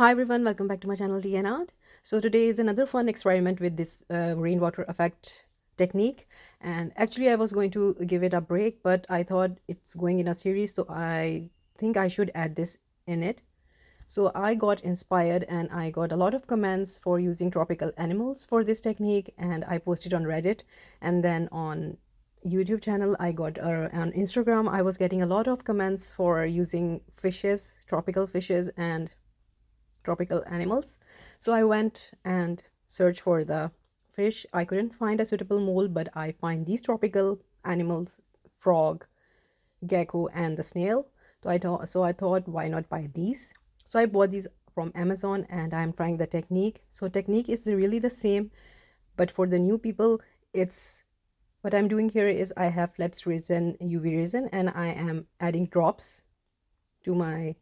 Hi everyone, welcome back to my channel Tea and Art. So today is another fun experiment with this rainwater effect technique, and actually I was going to give it a break, but I thought it's going in a series, so I think I should add this in it. So I got inspired and I got a lot of comments for using tropical animals for this technique, and I posted on Reddit, and then on YouTube channel I got on Instagram I was getting a lot of comments for using fishes, tropical fishes and tropical animals. So I went and searched for the fish. I couldn't find a suitable mold, but I find these tropical animals, frog, gecko, and the snail. So I thought, why not buy these? So I bought these from Amazon, and I'm trying the technique. So technique is really the same, but for the new people, it's what I'm doing here is I have flex resin, UV resin, and I am adding drops to my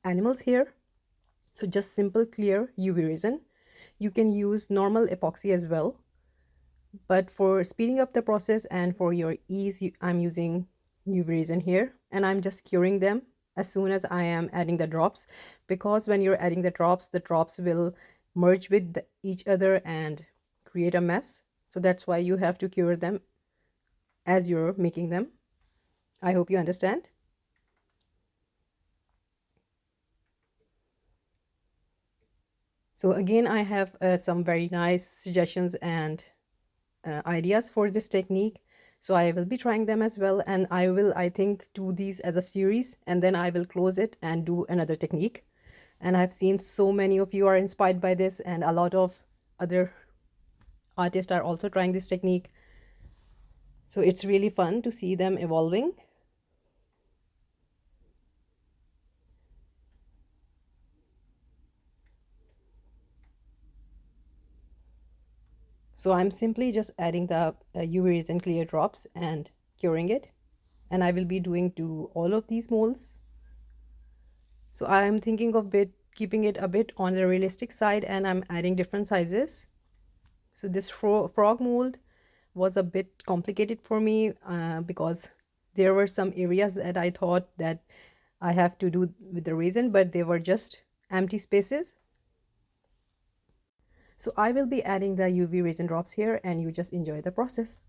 animals here. So just simple clear UV resin. You can use normal epoxy as well, but for speeding up the process and for your ease, I'm using UV resin here, and I'm just curing them as soon as I am adding the drops, because when you're adding the drops will merge with each other and create a mess. So that's why you have to cure them as you're making them. I hope you understand. So again, I have some very nice suggestions and ideas for this technique. So I will be trying them as well, and I will, I think, do these as a series, and then I will close it and do another technique. And I've seen so many of you are inspired by this, and a lot of other artists are also trying this technique. So it's really fun to see them evolving. So I'm simply just adding the UV resin clear drops and curing it. And I will be doing to all of these molds. So I'm thinking of keeping it a bit on the realistic side, and I'm adding different sizes. So this frog mold was a bit complicated for me because there were some areas that I thought that I have to do with the resin, but they were just empty spaces. So I will be adding the UV resin drops here, and you just enjoy the process.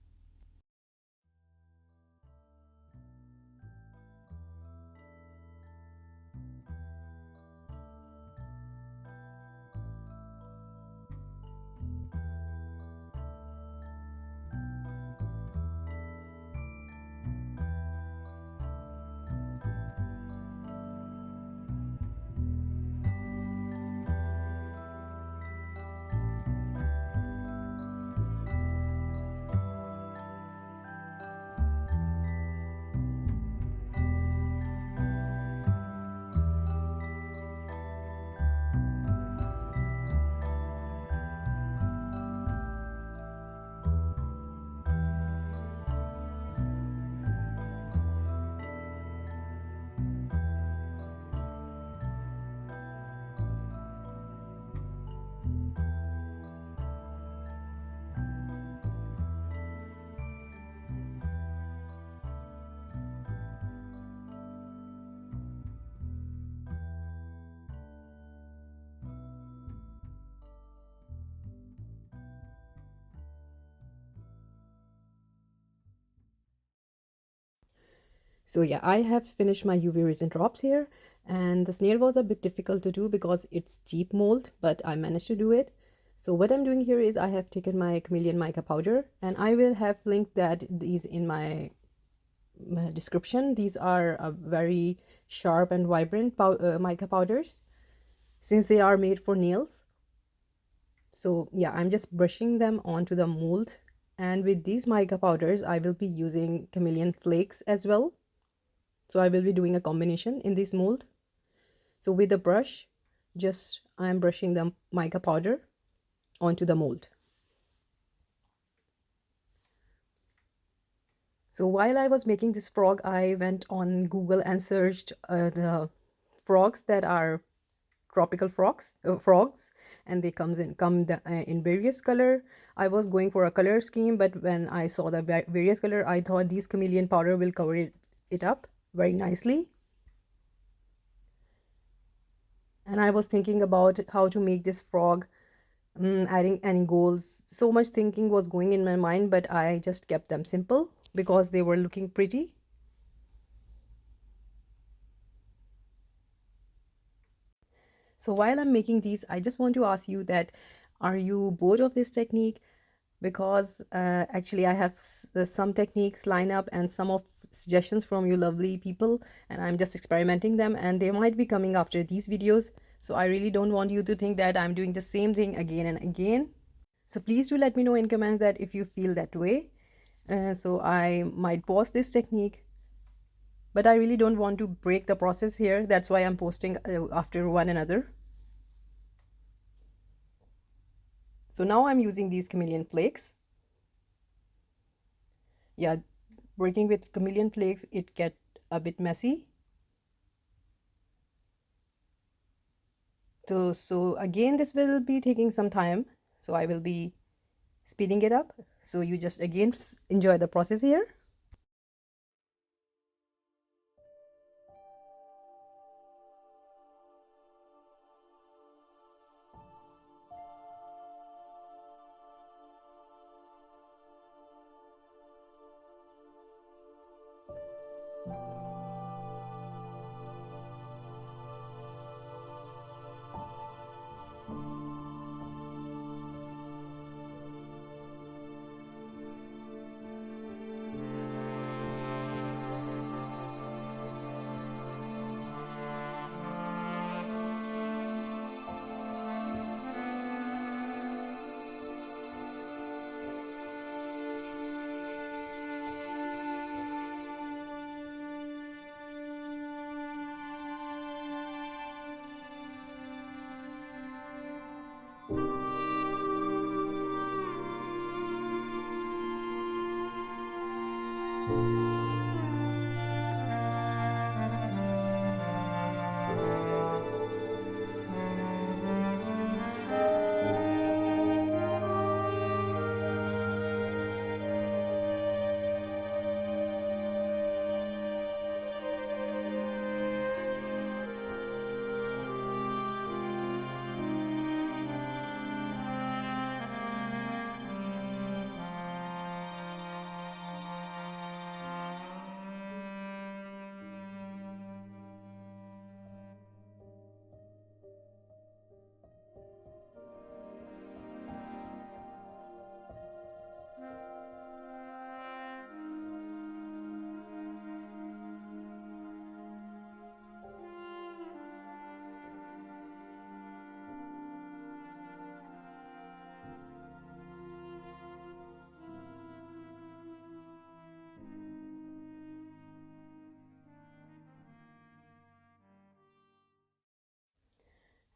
So yeah, I have finished my UV resin drops here, and the snail was a bit difficult to do because it's cheap mold, but I managed to do it. So what I'm doing here is I have taken my Chameleon Mica powder, and I will have linked these in my description. These are very sharp and vibrant mica powders, since they are made for nails. So yeah, I'm just brushing them onto the mold, and with these mica powders I will be using chameleon flakes as well. So I will be doing a combination in this mold. So with the brush, just I'm brushing the mica powder onto the mold. So while I was making this frog, I went on Google and searched the frogs that are tropical frogs, and they in various color. I was going for a color scheme, but when I saw the various color, I thought these chameleon powder will cover it up very nicely. And I was thinking about how to make this frog, adding any goals. So much thinking was going in my mind, but I just kept them simple because they were looking pretty. So while I'm making these, I just want to ask you that, are you bored of this technique? Because actually I have some techniques lined up and some of suggestions from you lovely people, and I'm just experimenting them, and they might be coming after these videos. So I really don't want you to think that I'm doing the same thing again and again. So please do let me know in comments that if you feel that way. So I might pause this technique, but I really don't want to break the process here. That's why I'm posting after one another. So now I'm using these chameleon flakes. Yeah, working with chameleon flakes, it get a bit messy. So again, this will be taking some time. So I will be speeding it up. So you just again enjoy the process here.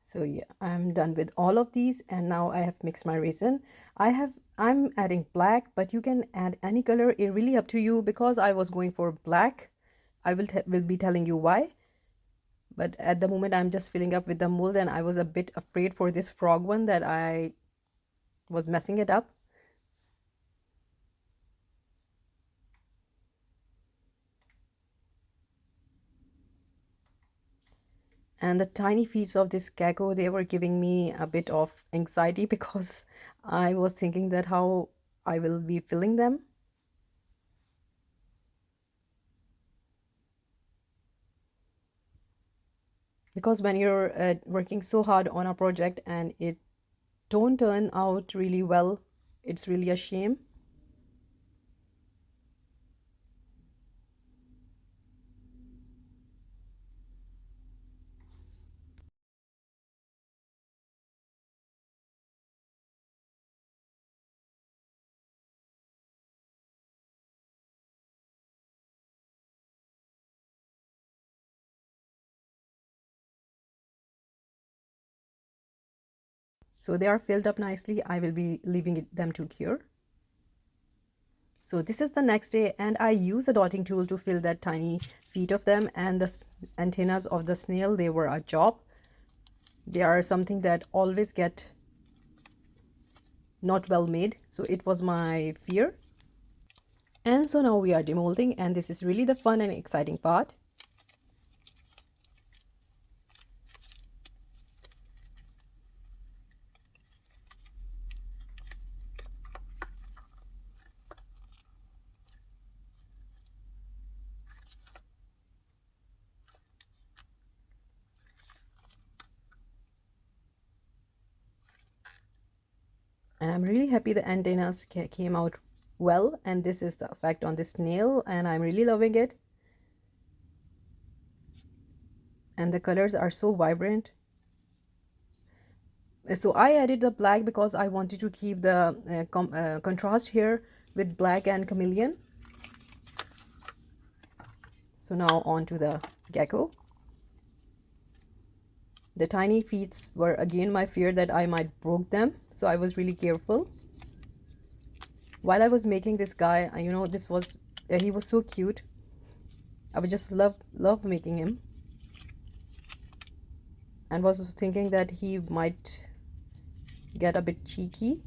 So yeah, I'm done with all of these, and now I have mixed my resin. I'm adding black, but you can add any color. It really up to you. Because I was going for black, I will be telling you why. But at the moment I'm just filling up with the mold, and I was a bit afraid for this frog one that I was messing it up. And the tiny feet of this gecko, they were giving me a bit of anxiety because I was thinking that how I will be filling them. Because when you're working so hard on a project and it don't turn out really well, it's really a shame. So they are filled up nicely. I will be leaving them to cure. So this is the next day, and I use a dotting tool to fill that tiny feet of them, and the antennas of the snail, they were a job. They are something that always get not well made, so it was my fear. And so now we are demolding, and this is really the fun and exciting part. And I'm really happy the antennas came out well, and this is the effect on this nail, and I'm really loving it. And the colors are so vibrant. So I added the black because I wanted to keep the contrast here with black and chameleon. So now on to the gecko. The tiny feet were again my fear that I might broke them, so I was really careful. While I was making this guy, you know, this was he was so cute. I would just love making him, and was thinking that he might get a bit cheeky.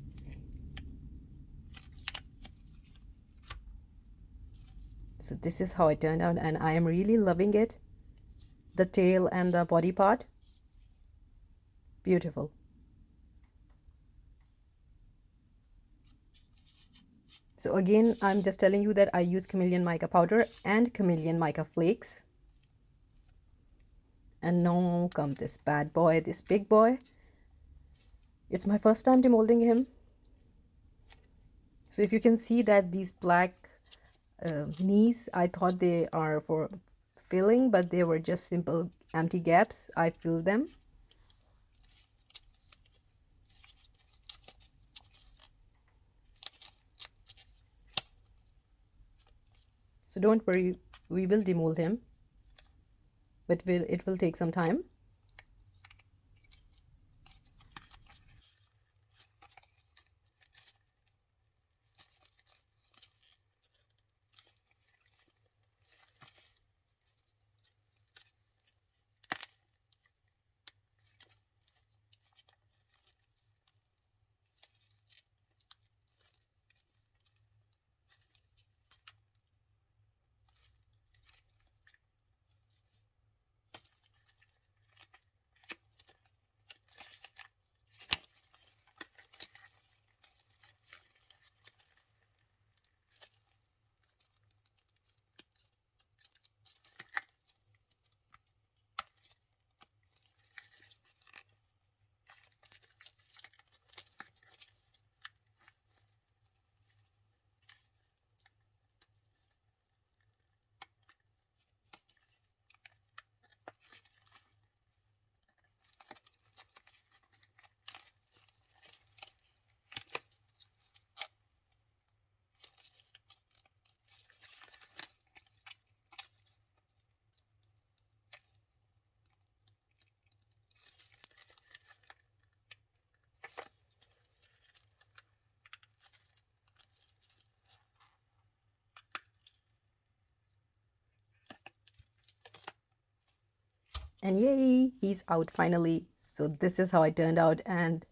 So this is how it turned out, and I am really loving it. The tail and the body part, beautiful. So again, I'm just telling you that I use Chameleon Mica powder and Chameleon Mica flakes. And now come this bad boy, this big boy. It's my first time demolding him. So if you can see that these black knees, I thought they are for filling, but they were just simple empty gaps. I filled them. So don't worry, we will demold him, but it will take some time. And yay, he's out finally. So this is how it turned out, and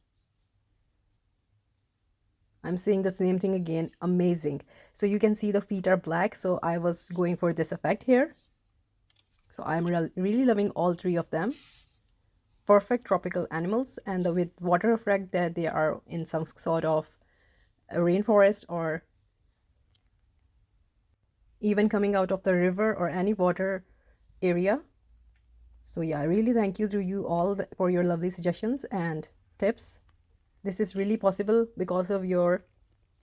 I'm saying the same thing again, amazing. So you can see the feet are black, so I was going for this effect here. So I'm really loving all three of them. Perfect tropical animals, and with water effect that they are in some sort of a rainforest or even coming out of the river or any water area. So yeah, I really thank you to you all for your lovely suggestions and tips. This is really possible because of your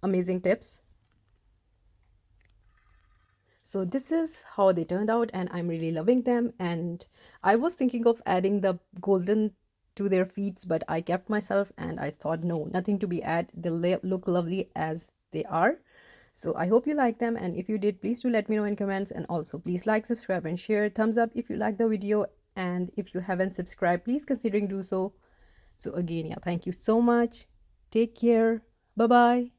amazing tips. So this is how they turned out, and I'm really loving them. And I was thinking of adding the golden to their feet, but I kept myself and I thought no, nothing to be added. They look lovely as they are. So I hope you like them, and if you did, please do let me know in comments. And also please like, subscribe and share. Thumbs up if you like the video, and if you haven't subscribed, please consider do so. So again, yeah, thank you so much. Take care. Bye bye.